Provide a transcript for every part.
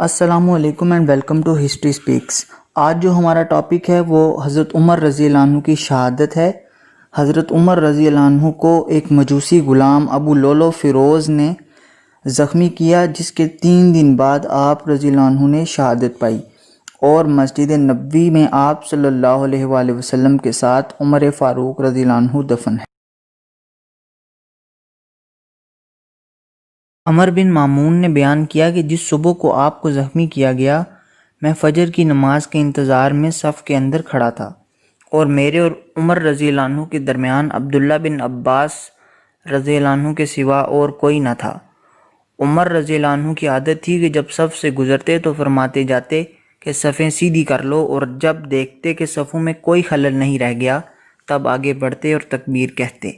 السلام علیکم and welcome to history speaks. آج جو ہمارا ٹاپک ہے وہ حضرت عمر رضی اللہ عنہ کی شہادت ہے۔ حضرت عمر رضی اللہ عنہ کو ایک مجوسی غلام ابو لولو فیروز نے زخمی کیا، جس کے 3 دن بعد آپ رضی اللہ عنہ نے شہادت پائی اور مسجد نبوی میں آپ صلی اللہ علیہ وآلہ وسلم کے ساتھ عمر فاروق رضی اللہ عنہ دفن ہے۔ عمر بن مامون نے بیان کیا کہ جس صبح کو آپ کو زخمی کیا گیا، میں فجر کی نماز کے انتظار میں صف کے اندر کھڑا تھا اور میرے اور عمر رضی اللہ عنہ کے درمیان عبداللہ بن عباس رضی اللہ عنہ کے سوا اور کوئی نہ تھا۔ عمر رضی اللہ عنہ کی عادت تھی کہ جب صف سے گزرتے تو فرماتے جاتے کہ صفیں سیدھی کر لو، اور جب دیکھتے کہ صفوں میں کوئی خلل نہیں رہ گیا تب آگے بڑھتے اور تکبیر کہتے۔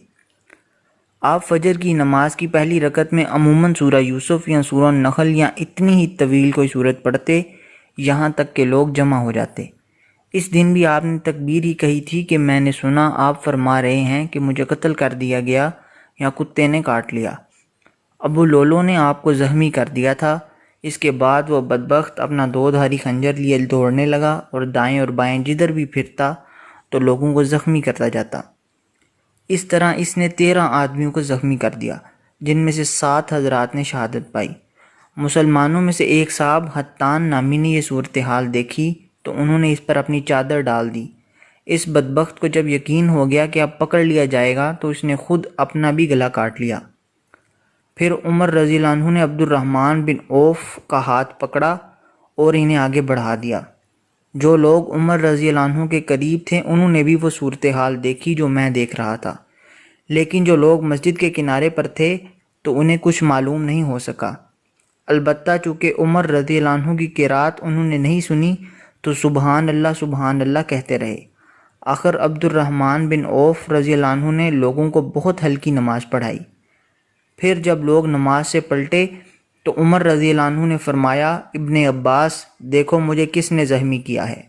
آپ فجر کی نماز کی پہلی رکعت میں عموماً سورہ یوسف یا سورہ نحل یا اتنی ہی طویل کوئی صورت پڑھتے یہاں تک کہ لوگ جمع ہو جاتے۔ اس دن بھی آپ نے تکبیر ہی کہی تھی کہ میں نے سنا آپ فرما رہے ہیں کہ مجھے قتل کر دیا گیا یا کتے نے کاٹ لیا۔ ابو لولو نے آپ کو زخمی کر دیا تھا۔ اس کے بعد وہ بدبخت اپنا 2 دھاری خنجر لیے دوڑنے لگا اور دائیں اور بائیں جدھر بھی پھرتا تو لوگوں کو زخمی کرتا جاتا۔ اس طرح اس نے 13 آدمیوں کو زخمی کر دیا، جن میں سے 7 حضرات نے شہادت پائی۔ مسلمانوں میں سے ایک صاحب حتان نامی نے یہ صورتحال دیکھی تو انہوں نے اس پر اپنی چادر ڈال دی۔ اس بدبخت کو جب یقین ہو گیا کہ اب پکڑ لیا جائے گا تو اس نے خود اپنا بھی گلا کاٹ لیا۔ پھر عمر رضی اللہ عنہ نے عبد الرحمن بن عوف کا ہاتھ پکڑا اور انہیں آگے بڑھا دیا۔ جو لوگ عمر رضی اللہ عنہ کے قریب تھے انہوں نے بھی وہ صورتحال دیکھی جو میں دیکھ رہا تھا، لیکن جو لوگ مسجد کے کنارے پر تھے تو انہیں کچھ معلوم نہیں ہو سکا۔ البتہ چونکہ عمر رضی اللہ عنہ کی قرات انہوں نے نہیں سنی تو سبحان اللہ کہتے رہے۔ آخر عبد الرحمن بن عوف رضی اللہ عنہ نے لوگوں کو بہت ہلکی نماز پڑھائی۔ پھر جب لوگ نماز سے پلٹے تو عمر رضی اللہ عنہ نے فرمایا، ابن عباس دیکھو مجھے کس نے زخمی کیا ہے۔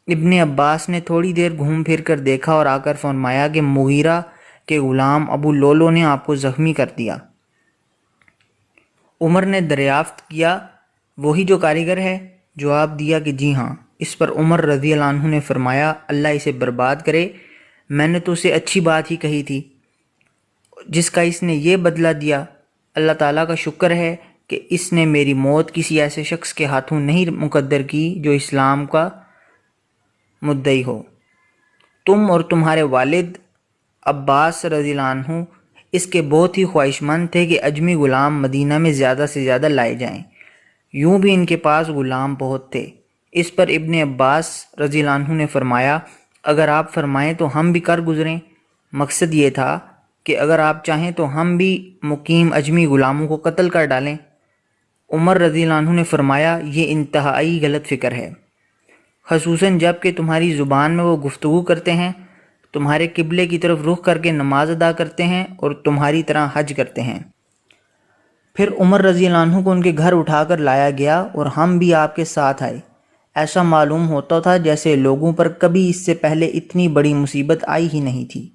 ابن عباس نے تھوڑی دیر گھوم پھر کر دیکھا اور آ کر فرمایا کہ مغیرہ کے غلام ابو لولو نے آپ کو زخمی کر دیا۔ عمر نے دریافت کیا، وہی جو کاریگر ہے؟ جواب دیا کہ جی ہاں۔ اس پر عمر رضی اللہ عنہ نے فرمایا، اللہ اسے برباد کرے، میں نے تو اسے اچھی بات ہی کہی تھی، جس کا اس نے یہ بدلہ دیا۔ اللہ تعالیٰ کا شکر ہے کہ اس نے میری موت کسی ایسے شخص کے ہاتھوں نہیں مقدر کی جو اسلام کا مدعی ہو۔ تم اور تمہارے والد عباس رضی اللہ عنہ اس کے بہت ہی خواہش مند تھے کہ اجمی غلام مدینہ میں زیادہ سے زیادہ لائے جائیں، یوں بھی ان کے پاس غلام بہت تھے۔ اس پر ابن عباس رضی اللہ عنہ نے فرمایا، اگر آپ فرمائیں تو ہم بھی کر گزریں۔ مقصد یہ تھا کہ اگر آپ چاہیں تو ہم بھی مقیم اجمی غلاموں کو قتل کر ڈالیں۔ عمر رضی اللہ عنہ نے فرمایا، یہ انتہائی غلط فکر ہے، خصوصاً جب کہ تمہاری زبان میں وہ گفتگو کرتے ہیں، تمہارے قبلے کی طرف رخ کر کے نماز ادا کرتے ہیں اور تمہاری طرح حج کرتے ہیں۔ پھر عمر رضی اللہ عنہ کو ان کے گھر اٹھا کر لایا گیا اور ہم بھی آپ کے ساتھ آئے۔ ایسا معلوم ہوتا تھا جیسے لوگوں پر کبھی اس سے پہلے اتنی بڑی مصیبت آئی ہی نہیں تھی۔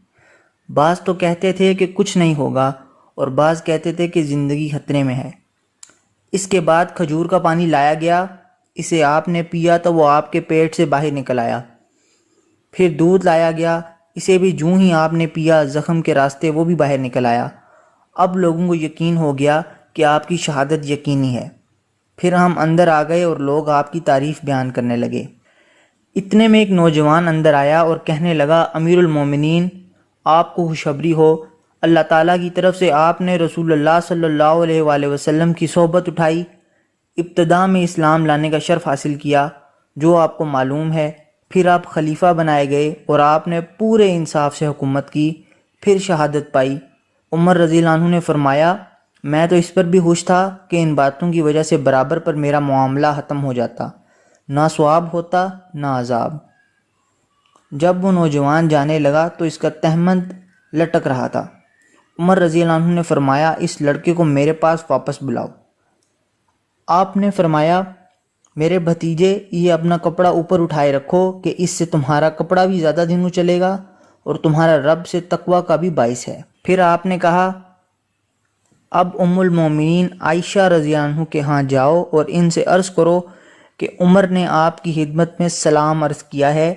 بعض تو کہتے تھے کہ کچھ نہیں ہوگا اور بعض کہتے تھے کہ زندگی خطرے میں ہے۔ اس کے بعد کھجور کا پانی لایا گیا، اسے آپ نے پیا تو وہ آپ کے پیٹ سے باہر نکل آیا۔ پھر دودھ لایا گیا، اسے بھی جوں ہی آپ نے پیا زخم کے راستے وہ بھی باہر نکل آیا۔ اب لوگوں کو یقین ہو گیا کہ آپ کی شہادت یقینی ہے۔ پھر ہم اندر آ گئے اور لوگ آپ کی تعریف بیان کرنے لگے۔ اتنے میں ایک نوجوان اندر آیا اور کہنے لگا، امیر المومنین، آپ کو خوشخبری ہو، اللہ تعالیٰ کی طرف سے آپ نے رسول اللہ صلی اللہ علیہ وآلہ وسلم کی صحبت اٹھائی، ابتدا میں اسلام لانے کا شرف حاصل کیا جو آپ کو معلوم ہے، پھر آپ خلیفہ بنائے گئے اور آپ نے پورے انصاف سے حکومت کی، پھر شہادت پائی۔ عمر رضی اللہ عنہ نے فرمایا، میں تو اس پر بھی خوش تھا کہ ان باتوں کی وجہ سے برابر پر میرا معاملہ ختم ہو جاتا، نہ ثواب ہوتا نہ عذاب۔ جب وہ نوجوان جانے لگا تو اس کا تہمند لٹک رہا تھا۔ عمر رضی اللہ عنہ نے فرمایا، اس لڑکے کو میرے پاس واپس بلاؤ۔ آپ نے فرمایا، میرے بھتیجے، یہ اپنا کپڑا اوپر اٹھائے رکھو کہ اس سے تمہارا کپڑا بھی زیادہ دنوں چلے گا اور تمہارا رب سے تقوی کا بھی باعث ہے۔ پھر آپ نے کہا، اب ام المومنین عائشہ رضی اللہ عنہ کے ہاں جاؤ اور ان سے عرض کرو کہ عمر نے آپ کی خدمت میں سلام عرض کیا ہے۔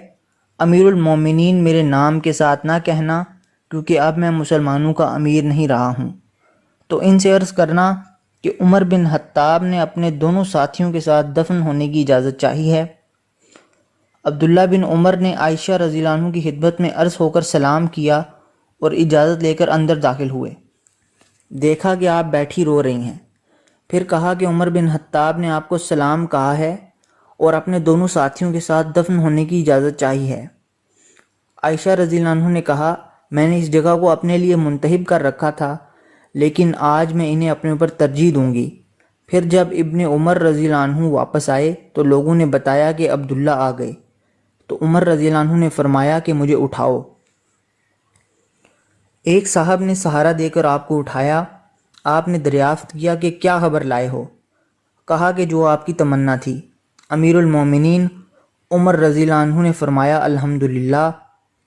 امیر المومنین میرے نام کے ساتھ نہ کہنا، کیونکہ اب میں مسلمانوں کا امیر نہیں رہا ہوں۔ تو ان سے عرض کرنا کہ عمر بن خطاب نے اپنے دونوں ساتھیوں کے ساتھ دفن ہونے کی اجازت چاہی ہے۔ عبداللہ بن عمر نے عائشہ رضی اللہ عنہ کی خدمت میں عرض ہو کر سلام کیا اور اجازت لے کر اندر داخل ہوئے۔ دیکھا کہ آپ بیٹھی رو رہی ہیں، پھر کہا کہ عمر بن خطاب نے آپ کو سلام کہا ہے اور اپنے دونوں ساتھیوں کے ساتھ دفن ہونے کی اجازت چاہی ہے۔ عائشہ رضی اللہ عنہ نے کہا، میں نے اس جگہ کو اپنے لیے منتخب کر رکھا تھا، لیکن آج میں انہیں اپنے اوپر ترجیح دوں گی۔ پھر جب ابن عمر رضی اللہ عنہ واپس آئے تو لوگوں نے بتایا کہ عبداللہ آ گئے، تو عمر رضی اللہ عنہ نے فرمایا کہ مجھے اٹھاؤ۔ ایک صاحب نے سہارا دے کر آپ کو اٹھایا۔ آپ نے دریافت کیا کہ کیا خبر لائے ہو؟ کہا کہ جو آپ کی تمنا تھی۔ امیر المومنین عمر رضی اللہ عنہ نے فرمایا، الحمدللہ،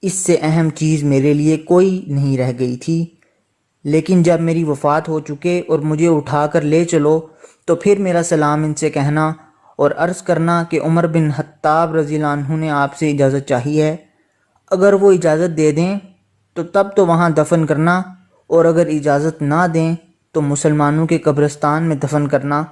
اس سے اہم چیز میرے لیے کوئی نہیں رہ گئی تھی، لیکن جب میری وفات ہو چکے اور مجھے اٹھا کر لے چلو تو پھر میرا سلام ان سے کہنا اور عرض کرنا کہ عمر بن خطاب رضی اللہ عنہ نے آپ سے اجازت چاہی ہے۔ اگر وہ اجازت دے دیں تو تب تو وہاں دفن کرنا، اور اگر اجازت نہ دیں تو مسلمانوں کے قبرستان میں دفن کرنا۔